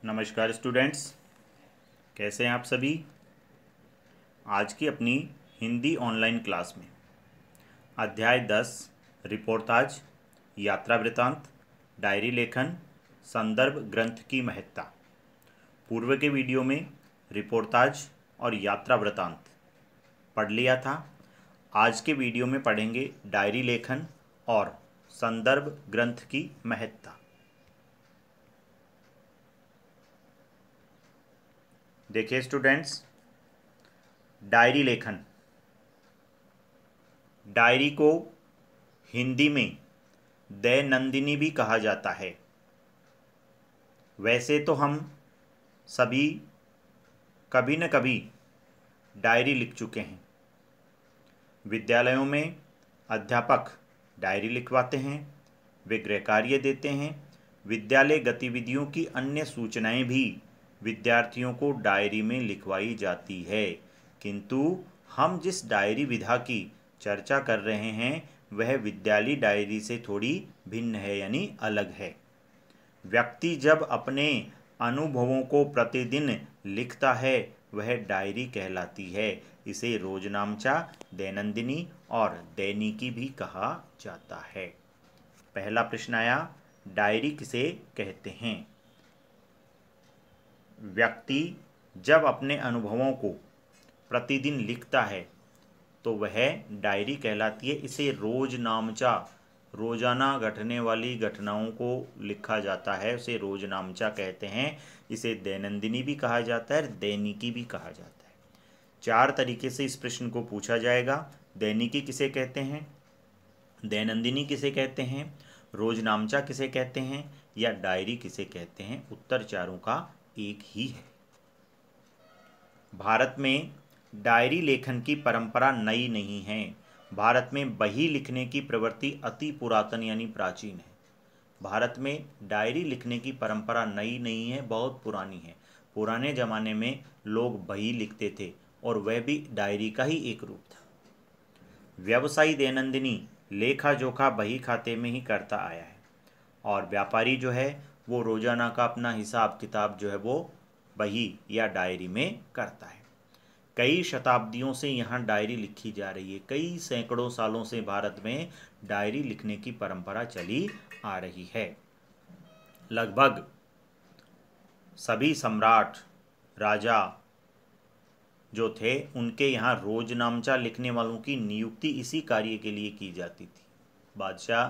नमस्कार स्टूडेंट्स, कैसे हैं आप सभी। आज की अपनी हिंदी ऑनलाइन क्लास में अध्याय 10 रिपोर्टाज, यात्रा वृतांत, डायरी लेखन, संदर्भ ग्रंथ की महत्ता। पूर्व के वीडियो में रिपोर्टाज और यात्रा वृतांत पढ़ लिया था। आज के वीडियो में पढ़ेंगे डायरी लेखन और संदर्भ ग्रंथ की महत्ता। देखिए स्टूडेंट्स, डायरी लेखन, डायरी को हिंदी में दैनंदिनी भी कहा जाता है। वैसे तो हम सभी कभी न कभी डायरी लिख चुके हैं। विद्यालयों में अध्यापक डायरी लिखवाते हैं, वे गृह कार्य देते हैं। विद्यालय गतिविधियों की अन्य सूचनाएं भी विद्यार्थियों को डायरी में लिखवाई जाती है, किंतु हम जिस डायरी विधा की चर्चा कर रहे हैं वह विद्यालयी डायरी से थोड़ी भिन्न है, यानी अलग है। व्यक्ति जब अपने अनुभवों को प्रतिदिन लिखता है वह डायरी कहलाती है। इसे रोजनामचा, दैनंदिनी और दैनिकी भी कहा जाता है। पहला प्रश्न आया, डायरी किसे कहते हैं। व्यक्ति जब अपने अनुभवों को प्रतिदिन लिखता है तो वह डायरी कहलाती है। इसे रोजनामचा, रोजाना घटने वाली घटनाओं को लिखा जाता है, उसे रोजनामचा कहते हैं। इसे दैनंदिनी भी कहा जाता है, दैनिकी भी कहा जाता है। 4 तरीके से इस प्रश्न को पूछा जाएगा। दैनिकी किसे कहते हैं, दैनंदिनी किसे कहते हैं, रोजनामचा किसे कहते हैं या डायरी किसे कहते हैं। उत्तर चारों का एक ही है। भारत में डायरी लेखन की परंपरा नई नहीं है। भारत में बही लिखने की प्रवृत्ति अति पुरातन यानी प्राचीन है। भारत में डायरी लिखने की परंपरा नई नहीं है, बहुत पुरानी है। पुराने ज़माने में लोग बही लिखते थे और वह भी डायरी का ही एक रूप था। व्यवसायी दैनंदिनी लेखा जोखा बही खाते में ही करता आया है और व्यापारी जो है वो रोजाना का अपना हिसाब किताब जो है वो बही या डायरी में करता है। कई शताब्दियों से यहाँ डायरी लिखी जा रही है। कई सैकड़ों सालों से भारत में डायरी लिखने की परंपरा चली आ रही है। लगभग सभी सम्राट, राजा जो थे उनके यहाँ रोजनामचा लिखने वालों की नियुक्ति इसी कार्य के लिए की जाती थी। बादशाह,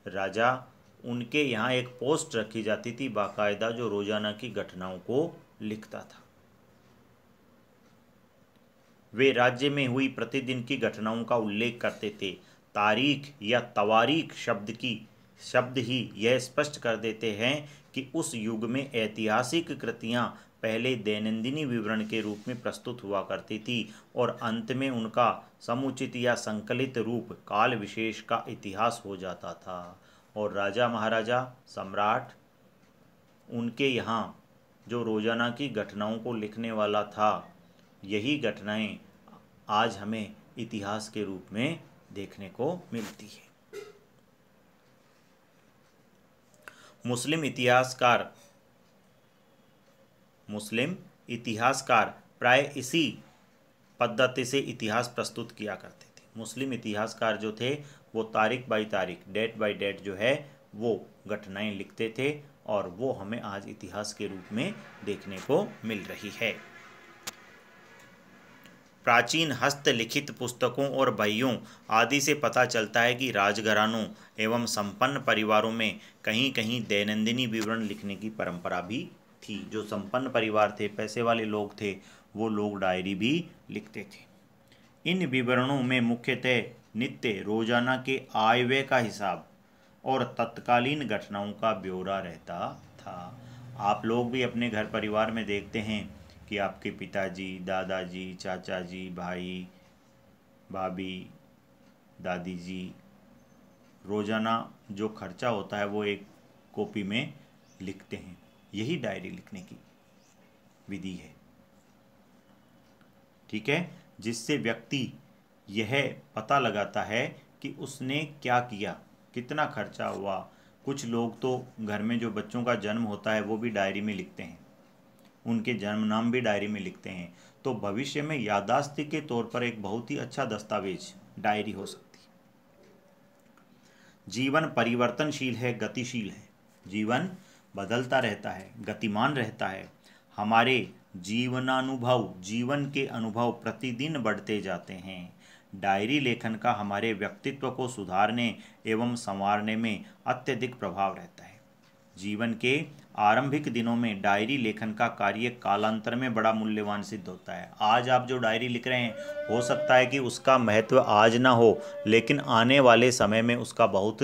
राजा, उनके यहाँ एक पोस्ट रखी जाती थी बाकायदा, जो रोजाना की घटनाओं को लिखता था। वे राज्य में हुई प्रतिदिन की घटनाओं का उल्लेख करते थे। तारीख या तवारीख शब्द ही यह स्पष्ट कर देते हैं कि उस युग में ऐतिहासिक कृतियां पहले दैनंदिनी विवरण के रूप में प्रस्तुत हुआ करती थी और अंत में उनका समुचित या संकलित रूप काल विशेष का इतिहास हो जाता था। और राजा महाराजा, सम्राट, उनके यहाँ जो रोजाना की घटनाओं को लिखने वाला था, यही घटनाएं आज हमें इतिहास के रूप में देखने को मिलती है। मुस्लिम इतिहासकार प्राय इसी पद्धति से इतिहास प्रस्तुत किया करते थे। मुस्लिम इतिहासकार जो थे वो तारीख बाई तारीख, डेट बाई डेट जो है वो घटनाएं लिखते थे और वो हमें आज इतिहास के रूप में देखने को मिल रही है। प्राचीन हस्तलिखित पुस्तकों और बहियों आदि से पता चलता है कि राजघरानों एवं संपन्न परिवारों में कहीं कहीं दैनंदिनी विवरण लिखने की परंपरा भी थी। जो संपन्न परिवार थे, पैसे वाले लोग थे, वो लोग डायरी भी लिखते थे। इन विवरणों में मुख्यतः नित्य रोजाना के आय व्यय का हिसाब और तत्कालीन घटनाओं का ब्यौरा रहता था। आप लोग भी अपने घर परिवार में देखते हैं कि आपके पिताजी, दादाजी, चाचा जी, भाई, भाभी, दादी जी, रोज़ाना जो खर्चा होता है वो एक कॉपी में लिखते हैं। यही डायरी लिखने की विधि है, ठीक है, जिससे व्यक्ति यह पता लगाता है कि उसने क्या किया, कितना खर्चा हुआ। कुछ लोग तो घर में जो बच्चों का जन्म होता है वो भी डायरी में लिखते हैं। उनके जन्म नाम भी डायरी में लिखते हैं। तो भविष्य में याददाश्त के तौर पर एक बहुत ही अच्छा दस्तावेज डायरी हो सकती है। जीवन परिवर्तनशील है, गतिशील है। जीवन बदलता रहता है, गतिमान रहता है। हमारे जीवन के अनुभव प्रतिदिन बढ़ते जाते हैं। डायरी लेखन का हमारे व्यक्तित्व को सुधारने एवं संवारने में अत्यधिक प्रभाव रहता है। जीवन के आरंभिक दिनों में डायरी लेखन का कार्य कालांतर में बड़ा मूल्यवान सिद्ध होता है। आज आप जो डायरी लिख रहे हैं, हो सकता है कि उसका महत्व आज ना हो, लेकिन आने वाले समय में उसका बहुत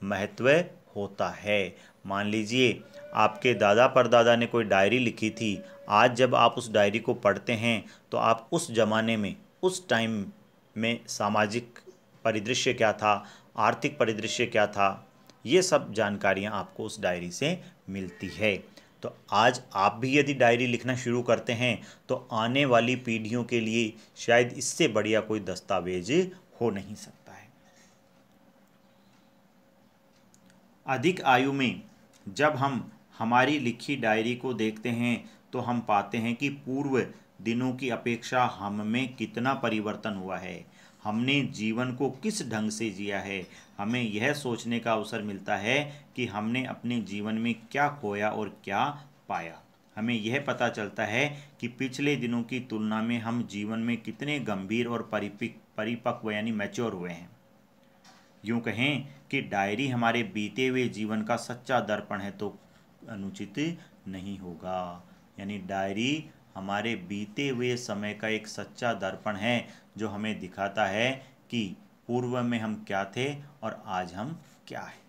महत्व होता है। मान लीजिए आपके दादा परदादा ने कोई डायरी लिखी थी, आज जब आप उस डायरी को पढ़ते हैं तो आप उस जमाने में, उस टाइम में सामाजिक परिदृश्य क्या था, आर्थिक परिदृश्य क्या था, ये सब जानकारियाँ आपको उस डायरी से मिलती है। तो आज आप भी यदि डायरी लिखना शुरू करते हैं तो आने वाली पीढ़ियों के लिए शायद इससे बढ़िया कोई दस्तावेज हो नहीं सकता है। अधिक आयु में जब हम हमारी लिखी डायरी को देखते हैं तो हम पाते हैं कि पूर्व दिनों की अपेक्षा हम में कितना परिवर्तन हुआ है, हमने जीवन को किस ढंग से जिया है। हमें यह सोचने का अवसर मिलता है कि हमने अपने जीवन में क्या खोया और क्या पाया। हमें यह पता चलता है कि पिछले दिनों की तुलना में हम जीवन में कितने गंभीर और परिपक्व यानी मैच्योर हुए हैं। यूँ कहें कि डायरी हमारे बीते हुए जीवन का सच्चा दर्पण है तो अनुचित नहीं होगा। यानी डायरी हमारे बीते हुए समय का एक सच्चा दर्पण है जो हमें दिखाता है कि पूर्व में हम क्या थे और आज हम क्या हैं।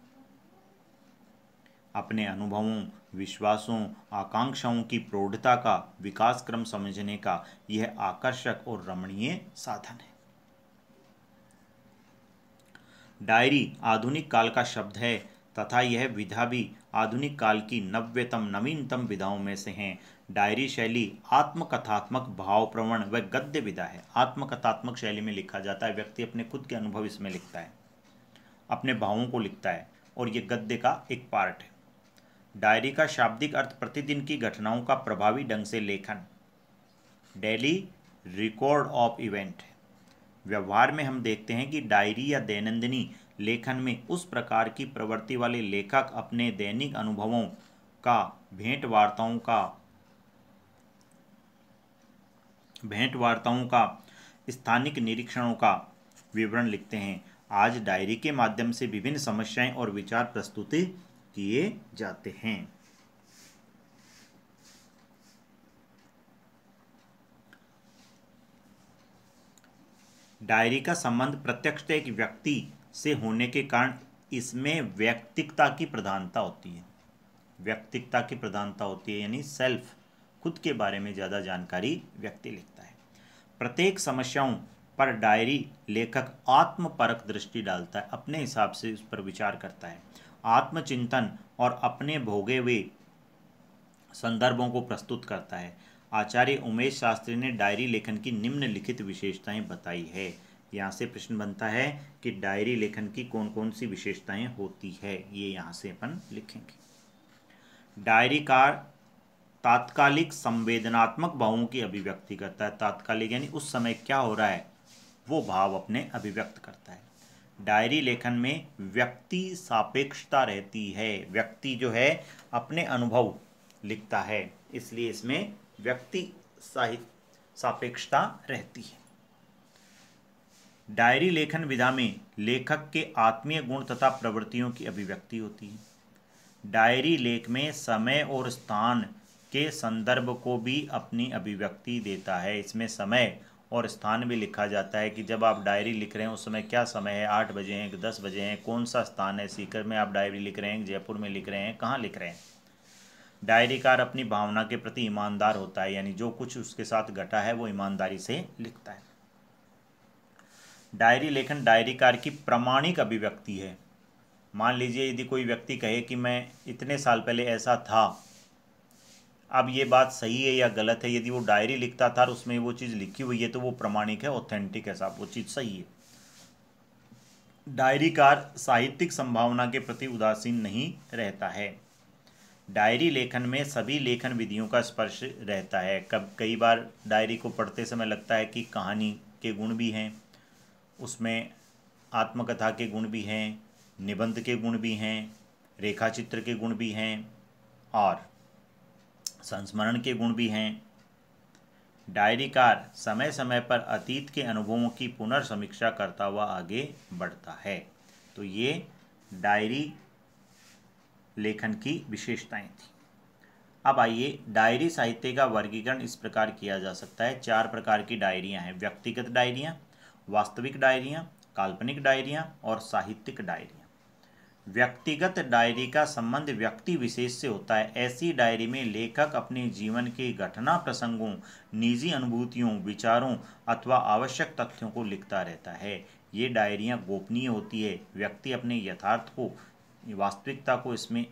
अपने अनुभवों, विश्वासों, आकांक्षाओं की प्रौढ़ता का विकास क्रम समझने का यह आकर्षक और रमणीय साधन है। डायरी आधुनिक काल का शब्द है तथा यह विधा भी आधुनिक काल की नवीनतम विधाओं में से है। डायरी शैली आत्मकथात्मक, भावप्रवण व गद्य विधा है। आत्मकथात्मक शैली में लिखा जाता है, व्यक्ति अपने खुद के अनुभव इसमें लिखता है, अपने भावों को लिखता है और ये गद्य का एक पार्ट है। डायरी का शाब्दिक अर्थ प्रतिदिन की घटनाओं का प्रभावी ढंग से लेखन, डेली रिकॉर्ड ऑफ इवेंट है। व्यवहार में हम देखते हैं कि डायरी या दैनंदिनी लेखन में उस प्रकार की प्रवृत्ति वाले लेखक अपने दैनिक अनुभवों का, भेंट वार्ताओं का, स्थानिक निरीक्षणों का विवरण लिखते हैं। आज डायरी के माध्यम से विभिन्न समस्याएं और विचार प्रस्तुत किए जाते हैं। डायरी का संबंध प्रत्यक्षतः एक व्यक्ति से होने के कारण इसमें व्यक्तिकता की प्रधानता होती है। व्यक्तिकता की प्रधानता होती है यानी सेल्फ, खुद के बारे में ज़्यादा जानकारी व्यक्ति लिखता है। प्रत्येक समस्याओं पर डायरी लेखक आत्मपरक दृष्टि डालता है, अपने हिसाब से उस पर विचार करता है। आत्मचिंतन और अपने भोगे हुए संदर्भों को प्रस्तुत करता है। आचार्य उमेश शास्त्री ने डायरी लेखन की निम्नलिखित विशेषताएं बताई है। यहाँ से प्रश्न बनता है कि डायरी लेखन की कौन कौन सी विशेषताएं होती है, ये यहाँ से अपन लिखेंगे। डायरीकार तात्कालिक संवेदनात्मक भावों की अभिव्यक्ति करता है। तात्कालिक यानी उस समय क्या हो रहा है वो भाव अपने अभिव्यक्त करता है। डायरी लेखन में व्यक्ति सापेक्षता रहती है। व्यक्ति जो है अपने अनुभव लिखता है, इसलिए इसमें व्यक्ति सापेक्षता रहती है। डायरी लेखन विधा में लेखक के आत्मीय गुण तथा प्रवृत्तियों की अभिव्यक्ति होती है। डायरी लेख में समय और स्थान के संदर्भ को भी अपनी अभिव्यक्ति देता है। इसमें समय और स्थान भी लिखा जाता है कि जब आप डायरी लिख रहे हैं उस समय क्या समय है, 8 बजे हैं, 10 बजे हैं, कौन सा स्थान है, सीकर में आप डायरी लिख रहे हैं, जयपुर में लिख रहे हैं, कहाँ लिख रहे हैं। डायरीकार अपनी भावना के प्रति ईमानदार होता है, यानी जो कुछ उसके साथ घटा है वो ईमानदारी से लिखता है। डायरी लेखन डायरीकार की प्रामाणिक अभिव्यक्ति है। मान लीजिए यदि कोई व्यक्ति कहे कि मैं इतने साल पहले ऐसा था, अब ये बात सही है या गलत है, यदि वो डायरी लिखता था और उसमें वो चीज़ लिखी हुई है तो वो प्रामाणिक है, ऑथेंटिक है, साहब वो चीज़ सही है। डायरीकार साहित्यिक संभावना के प्रति उदासीन नहीं रहता है। डायरी लेखन में सभी लेखन विधियों का स्पर्श रहता है। कई बार डायरी को पढ़ते समय लगता है कि कहानी के गुण भी हैं, उसमें आत्मकथा के गुण भी हैं, निबंध के गुण भी हैं, रेखाचित्र के गुण भी हैं और संस्मरण के गुण भी हैं। डायरीकार समय समय पर अतीत के अनुभवों की पुनर्समीक्षा करता हुआ आगे बढ़ता है। तो ये डायरी लेखन की विशेषताएं थी। अब आइए, डायरी साहित्य का वर्गीकरण इस प्रकार किया जा सकता है। 4 प्रकार की डायरियां हैं: व्यक्तिगत डायरियां, वास्तविक डायरियां, काल्पनिक डायरियां और साहित्यिक डायरियां। व्यक्तिगत डायरी का संबंध व्यक्ति विशेष से होता है। ऐसी डायरी में लेखक अपने जीवन के घटना प्रसंगों, निजी अनुभूतियों, विचारों अथवा आवश्यक तथ्यों को लिखता रहता है। ये डायरियां गोपनीय होती है। व्यक्ति अपने यथार्थ को, वास्तविकता को इसमें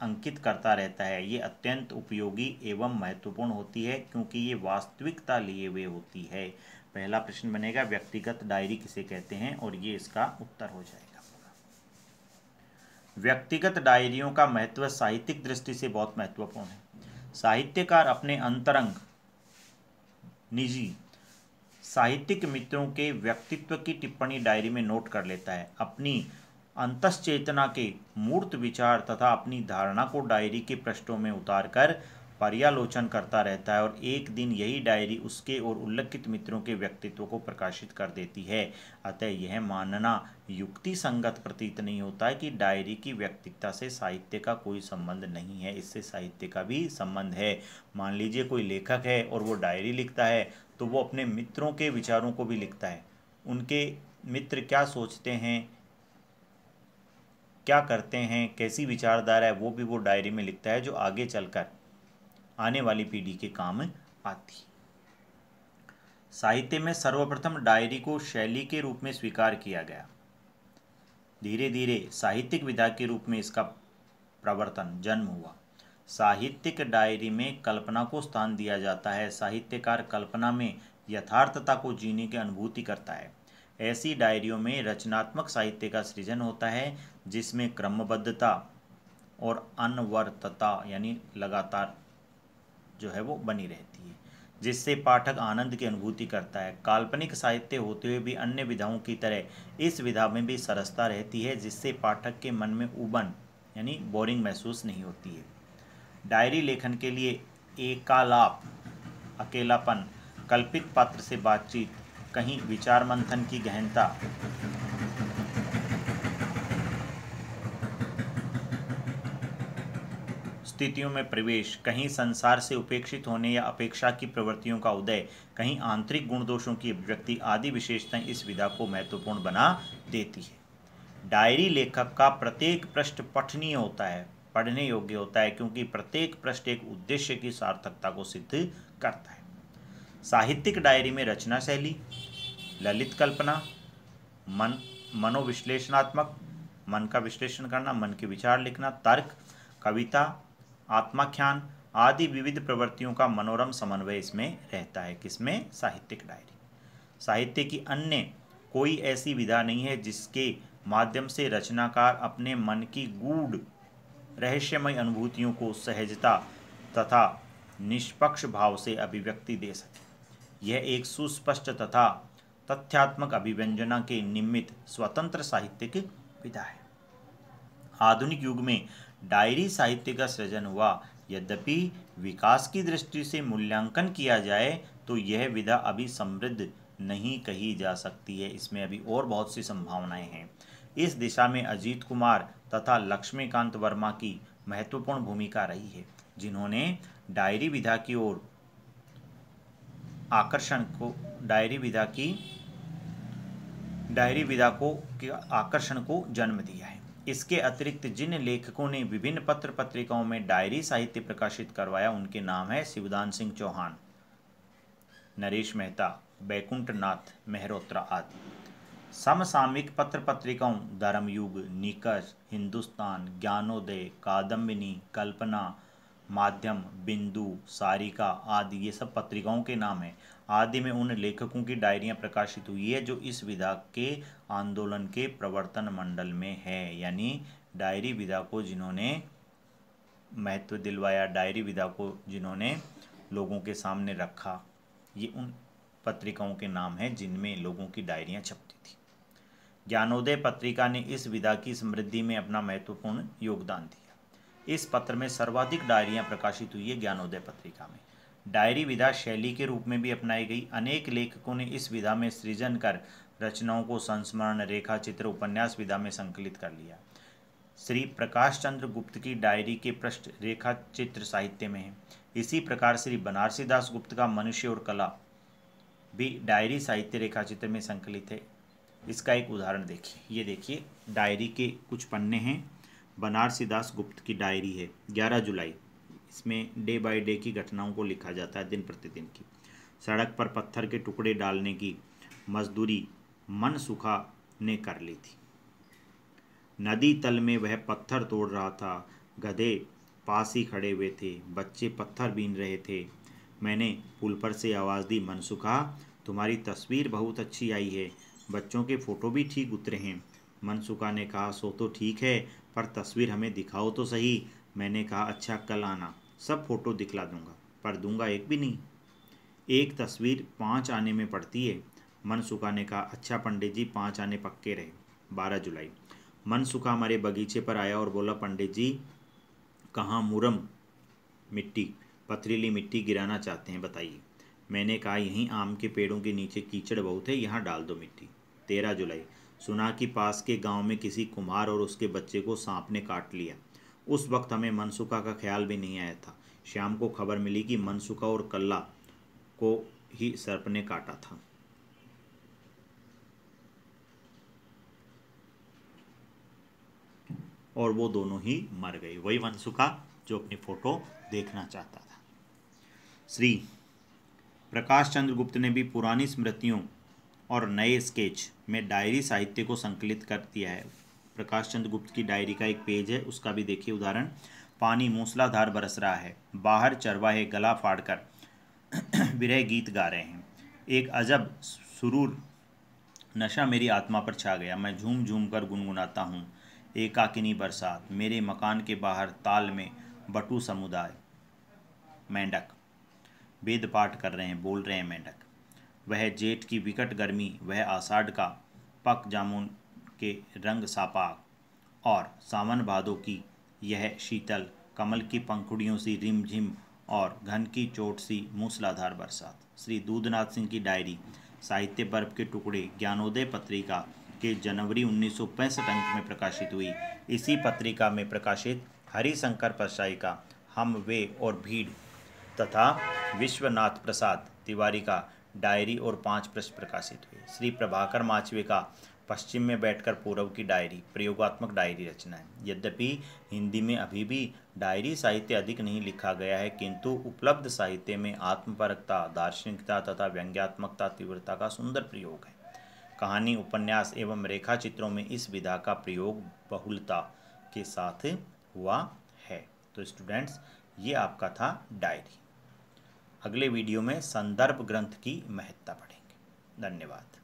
अंकित करता रहता है। ये अत्यंत उपयोगी एवं महत्वपूर्ण होती है क्योंकि ये वास्तविकता लिए हुए होती है। पहला प्रश्न बनेगा व्यक्तिगत डायरी किसे कहते हैं, और ये इसका उत्तर हो जाएगा। व्यक्तिगत डायरियों का महत्व साहित्यिक दृष्टि से बहुत महत्वपूर्ण है। साहित्यकार अपने अंतरंग, निजी, साहित्यिक मित्रों के व्यक्तित्व की टिप्पणी डायरी में नोट कर लेता है। अपनी अंतश्चेतना के मूर्त विचार तथा अपनी धारणा को डायरी के पृष्ठों में उतारकर पर्यालोचन करता रहता है और एक दिन यही डायरी उसके और उल्लेखित मित्रों के व्यक्तित्व को प्रकाशित कर देती है। अतः यह मानना युक्ति संगत प्रतीत नहीं होता है कि डायरी की व्यक्तिकता से साहित्य का कोई संबंध नहीं है। इससे साहित्य का भी संबंध है। मान लीजिए कोई लेखक है और वो डायरी लिखता है तो वो अपने मित्रों के विचारों को भी लिखता है। उनके मित्र क्या सोचते हैं, क्या करते हैं, कैसी विचारधारा है, वो भी वो डायरी में लिखता है, जो आगे चलकर आने वाली पीढ़ी के काम आती। साहित्य में सर्वप्रथम डायरी को शैली के रूप में स्वीकार किया गया। धीरे धीरे साहित्यिक विधा के रूप में इसका प्रवर्तन, जन्म हुआ। साहित्यिक डायरी में कल्पना को स्थान दिया जाता है। साहित्यकार कल्पना में यथार्थता को जीने की अनुभूति करता है। ऐसी डायरियों में रचनात्मक साहित्य का सृजन होता है जिसमें क्रमबद्धता और अनवरतता यानी लगातार जो है वो बनी रहती है, जिससे पाठक आनंद की अनुभूति करता है। काल्पनिक साहित्य होते हुए भी अन्य विधाओं की तरह इस विधा में भी सरसता रहती है, जिससे पाठक के मन में उबन यानी बोरिंग महसूस नहीं होती है। डायरी लेखन के लिए एकालाप, अकेलापन, कल्पित पात्र से बातचीत, कहीं विचार मंथन की गहनता, स्थितियों में प्रवेश, कहीं संसार से उपेक्षित होने या अपेक्षा की प्रवृत्तियों का उदय, कहीं आंतरिक गुण दोषों की अभिव्यक्ति आदि विशेषताएं इस विधा को महत्वपूर्ण बना देती है। डायरी लेखक का प्रत्येक पृष्ठ पठनीय होता है, पढ़ने योग्य होता है, क्योंकि प्रत्येक पृष्ठ एक उद्देश्य की सार्थकता को सिद्ध करता है। साहित्यिक डायरी में रचना शैली, ललित कल्पना, मनोविश्लेषणात्मक, मन का विश्लेषण करना, मन के विचार लिखना, तर्क, कविता, आत्माख्यान आदि विविध प्रवृत्तियों का मनोरम समन्वय इसमें रहता है। किसमें? साहित्यिक डायरी। साहित्य की अन्य कोई ऐसी विधा नहीं है जिसके माध्यम से रचनाकार अपने मन की गूढ़ रहस्यमय अनुभूतियों को सहजता तथा निष्पक्ष भाव से अभिव्यक्ति दे सके। यह एक सुस्पष्ट तथा तथ्यात्मक अभिव्यंजना के निमित्त स्वतंत्र साहित्यिक विधा है। आधुनिक युग में डायरी साहित्य का सृजन हुआ। यद्यपि विकास की दृष्टि से मूल्यांकन किया जाए तो यह विधा अभी समृद्ध नहीं कही जा सकती है। इसमें अभी और बहुत सी संभावनाएं हैं। इस दिशा में अजीत कुमार तथा लक्ष्मीकांत वर्मा की महत्वपूर्ण भूमिका रही है, जिन्होंने डायरी विधा की ओर आकर्षण को डायरी आकर्षण को जन्म दिया है। इसके अतिरिक्त जिन लेखकों ने विभिन्न पत्र पत्रिकाओं में डायरी साहित्य प्रकाशित करवाया उनके नाम है शिवदान सिंह चौहान, नरेश मेहता, बैकुंठ नाथ मेहरोत्रा आदि। समसामयिक पत्र पत्रिकाओं धर्मयुग, निकष, हिंदुस्तान, ज्ञानोदय, कादम्बिनी, कल्पना, माध्यम, बिंदु, सारिका आदि ये सब पत्रिकाओं के नाम हैं। आदि में उन लेखकों की डायरियां प्रकाशित हुई है जो इस विधा के आंदोलन के प्रवर्तन मंडल में है, यानी डायरी विधा को जिन्होंने महत्व दिलवाया, डायरी विधा को जिन्होंने लोगों के सामने रखा, ये उन पत्रिकाओं के नाम हैं जिनमें लोगों की डायरियाँ छपती थी। ज्ञानोदय पत्रिका ने इस विधा की समृद्धि में अपना महत्वपूर्ण योगदान दिया। इस पत्र में सर्वाधिक डायरियां प्रकाशित हुई है ज्ञानोदय पत्रिका में। डायरी विधा शैली के रूप में भी अपनाई गई। अनेक लेखकों ने इस विधा में सृजन कर रचनाओं को संस्मरण, रेखा चित्र, उपन्यास विधा में संकलित कर लिया। श्री प्रकाश चंद्र गुप्त की डायरी के पृष्ठ रेखा चित्र साहित्य में है। इसी प्रकार श्री बनारसी दास गुप्त का मनुष्य और कला भी डायरी साहित्य रेखा चित्र में संकलित है। इसका एक उदाहरण देखिए, ये देखिए डायरी के कुछ पन्ने हैं। बनारसी दास गुप्त की डायरी है, 11 जुलाई। इसमें डे बाय डे की घटनाओं को लिखा जाता है, दिन प्रतिदिन की। सड़क पर पत्थर के टुकड़े डालने की मजदूरी मनसुखा ने कर ली थी। नदी तल में वह पत्थर तोड़ रहा था, गधे पास ही खड़े हुए थे, बच्चे पत्थर बीन रहे थे। मैंने पुल पर से आवाज़ दी, मनसुखा तुम्हारी तस्वीर बहुत अच्छी आई है, बच्चों के फ़ोटो भी ठीक उतरे हैं। मनसुखा ने कहा, सो तो ठीक है, पर तस्वीर हमें दिखाओ तो सही। मैंने कहा, अच्छा कल आना, सब फ़ोटो दिखला दूंगा, पर दूंगा एक भी नहीं, एक तस्वीर 5 आने में पड़ती है। मनसुखा ने कहा, अच्छा पंडित जी, 5 आने पक्के रहे। 12 जुलाई। मनसुखा हमारे बगीचे पर आया और बोला, पंडित जी कहाँ मुरम मिट्टी, पथरीली मिट्टी गिराना चाहते हैं, बताइए। मैंने कहा, यहीं आम के पेड़ों के नीचे कीचड़ बहुत है, यहाँ डाल दो मिट्टी। 13 जुलाई। सुना कि पास के गांव में किसी कुम्हार और उसके बच्चे को सांप ने काट लिया। उस वक्त हमें मनसुखा का ख्याल भी नहीं आया था। शाम को खबर मिली कि मनसुखा और कल्ला को ही सर्प ने काटा था। और वो दोनों ही मर गए। वही मनसुखा जो अपनी फोटो देखना चाहता था। श्री प्रकाश चंद्र गुप्त ने भी पुरानी स्मृतियों और नए स्केच में डायरी साहित्य को संकलित कर दिया है। प्रकाश चंद्र गुप्त की डायरी का एक पेज है, उसका भी देखिए उदाहरण। पानी मूसलाधार बरस रहा है, बाहर चरवाहे गला फाड़कर विरह गीत गा रहे हैं। एक अजब सुरूर नशा मेरी आत्मा पर छा गया, मैं झूम झूम कर गुनगुनाता हूँ। एकाकिनी बरसात, मेरे मकान के बाहर ताल में बटू समुदाय मेंढक वेद पाठ कर रहे हैं, बोल रहे हैं मेंढक। वह जेठ की विकट गर्मी, वह आषाढ़ का पक जामुन के रंग सापाक, और सावन भादों की यह शीतल कमल की पंखुड़ियों सी रिमझिम और घन की चोट सी मूसलाधार बरसात। श्री दूधनाथ सिंह की डायरी साहित्य बर्फ के टुकड़े ज्ञानोदय पत्रिका के जनवरी 1965 अंक में प्रकाशित हुई। इसी पत्रिका में प्रकाशित हरिशंकर परसाई का हम वे और भीड़ तथा विश्वनाथ प्रसाद तिवारी का डायरी और 5 पृष्ठ प्रकाशित हुए। श्री प्रभाकर माचवे का पश्चिम में बैठकर पूर्व की डायरी प्रयोगात्मक डायरी रचना है। यद्यपि हिंदी में अभी भी डायरी साहित्य अधिक नहीं लिखा गया है, किंतु उपलब्ध साहित्य में आत्मपरकता, दार्शनिकता तथा व्यंग्यात्मकता, तीव्रता का सुंदर प्रयोग है। कहानी, उपन्यास एवं रेखा चित्रों में इस विधा का प्रयोग बहुलता के साथ हुआ है। तो स्टूडेंट्स, ये आपका था डायरी। अगले वीडियो में संदर्भ ग्रंथ की महत्ता पढ़ेंगे। धन्यवाद।